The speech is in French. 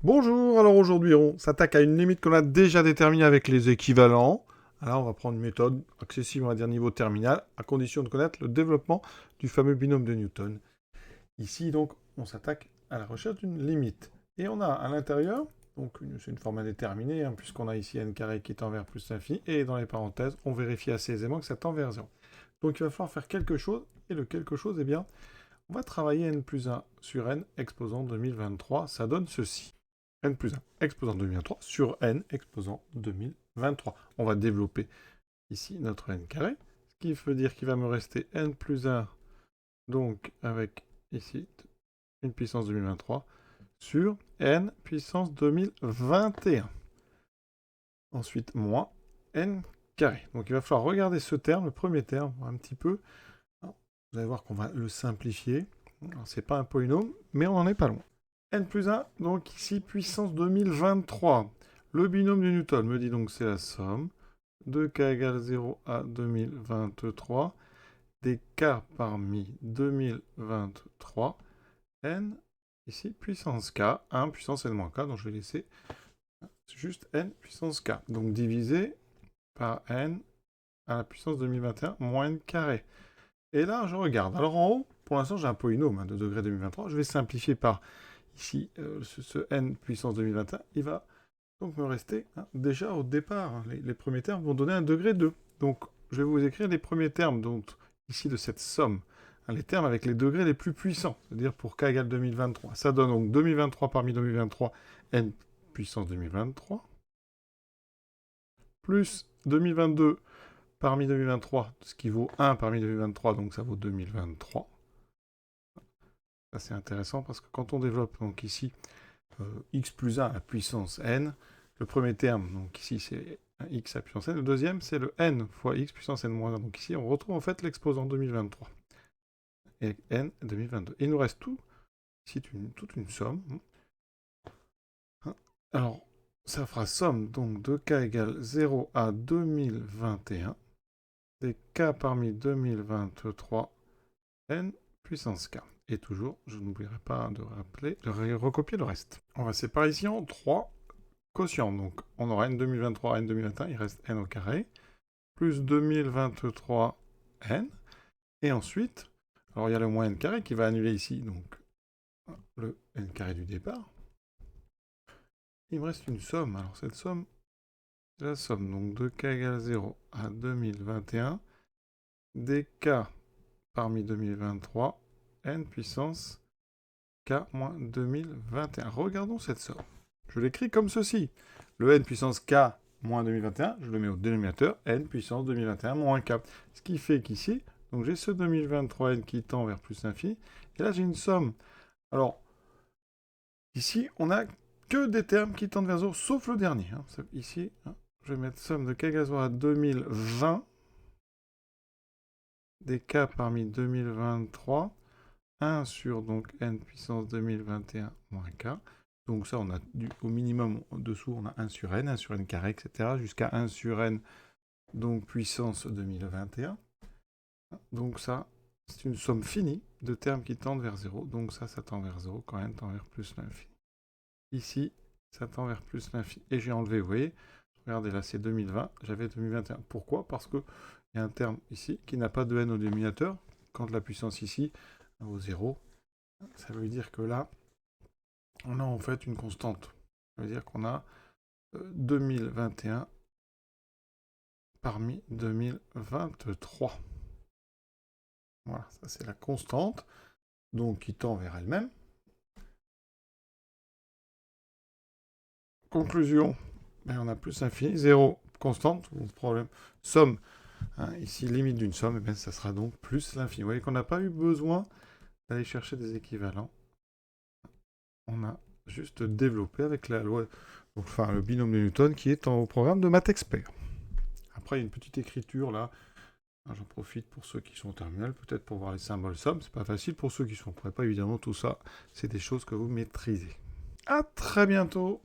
Bonjour, alors aujourd'hui on s'attaque à une limite qu'on a déjà déterminée avec les équivalents. Alors on va prendre une méthode accessible, on va dire niveau terminal, à condition de connaître le développement du fameux binôme de Newton. Ici donc on s'attaque à la recherche d'une limite. Et on a à l'intérieur, donc c'est une forme indéterminée, puisqu'on a ici n carré qui tend vers plus l'infini, et dans les parenthèses on vérifie assez aisément que ça tend vers 0. Donc il va falloir faire quelque chose, et le quelque chose, eh bien, on va travailler n plus 1 sur n exposant 2023, ça donne ceci. N plus 1 exposant 2023 sur n exposant 2023. On va développer ici notre n carré, ce qui veut dire qu'il va me rester n plus 1, donc avec ici une puissance 2023, sur n puissance 2021. Ensuite, moins n carré. Donc il va falloir regarder ce terme, le premier terme, un petit peu. Alors, vous allez voir qu'on va le simplifier. C'est pas un polynôme, mais on n'en est pas loin. N plus 1, donc ici, puissance 2023. Le binôme de Newton me dit donc c'est la somme de k égale 0 à 2023 des k parmi 2023 n, ici, puissance k, 1 puissance n moins k, donc je vais laisser juste n puissance k. Donc divisé par n à la puissance 2021 moins n carré. Et là, je regarde. Alors en haut, pour l'instant, j'ai un polynôme de degré 2023. Je vais simplifier par ici ce n puissance 2021. Il va donc me rester, déjà au départ, les premiers termes vont donner un degré 2. Donc je vais vous écrire les premiers termes donc, ici de cette somme. Les termes avec les degrés les plus puissants, c'est-à-dire pour k égale 2023. Ça donne donc 2023 parmi 2023, n puissance 2023, plus 2022 parmi 2023, ce qui vaut 1 parmi 2023, donc ça vaut 2023. Ça c'est intéressant parce que quand on développe donc ici x plus 1 à la puissance n, le premier terme, donc ici c'est x à la puissance n, le deuxième c'est le n fois x puissance n moins 1, donc ici on retrouve en fait l'exposant 2023 et n 2022. Et il nous reste tout, ici toute une somme. Alors ça fera somme donc de k égale 0 à 2021 des k parmi 2023 n puissance k. Et toujours, je n'oublierai pas de rappeler, de recopier le reste. On va séparer ici en 3 quotient. Donc, on aura n 2023, n 2021, il reste n au carré, plus 2023 n. Et ensuite, alors il y a le moins n carré qui va annuler ici, donc le n carré du départ. Il me reste une somme. Alors cette somme, c'est la somme donc de k égale 0 à 2021 des k parmi 2023 n puissance k moins 2021. Regardons cette somme. Je l'écris comme ceci. Le n puissance k moins 2021, je le mets au dénominateur, n puissance 2021 moins k. Ce qui fait qu'ici, donc j'ai ce 2023n qui tend vers plus l'infini, et là j'ai une somme. Alors, ici, on n'a que des termes qui tendent vers 0, sauf le dernier. Ici, je vais mettre somme de k égale 0 à 2020, des k parmi 2023, 1 sur donc n puissance 2021 moins k. Donc ça, on a au minimum en dessous, on a 1 sur n carré, etc. Jusqu'à 1 sur n, donc puissance 2021. Donc ça, c'est une somme finie de termes qui tendent vers 0. Donc ça tend vers 0 quand n tend vers plus l'infini. Ici, ça tend vers plus l'infini. Et j'ai enlevé, vous voyez, regardez là, c'est 2020, j'avais 2021. Pourquoi? Parce qu'il y a un terme ici qui n'a pas de n au dénominateur. Quand la puissance ici vaut 0, ça veut dire que là, on a en fait une constante. Ça veut dire qu'on a 2021 parmi 2023. Voilà, ça c'est la constante, donc qui tend vers elle-même. Conclusion, ben, on a plus infini, 0 constante, problème, somme, ici limite d'une somme, et ben, ça sera donc plus l'infini. Vous voyez qu'on n'a pas eu besoin d'aller chercher des équivalents. On a juste développé avec la loi, enfin le binôme de Newton qui est au programme de MathExpert. Après, il y a une petite écriture là. J'en profite pour ceux qui sont en terminale, peut-être pour voir les symboles somme. C'est pas facile pour ceux qui sont prépa, évidemment, tout ça, c'est des choses que vous maîtrisez. À très bientôt!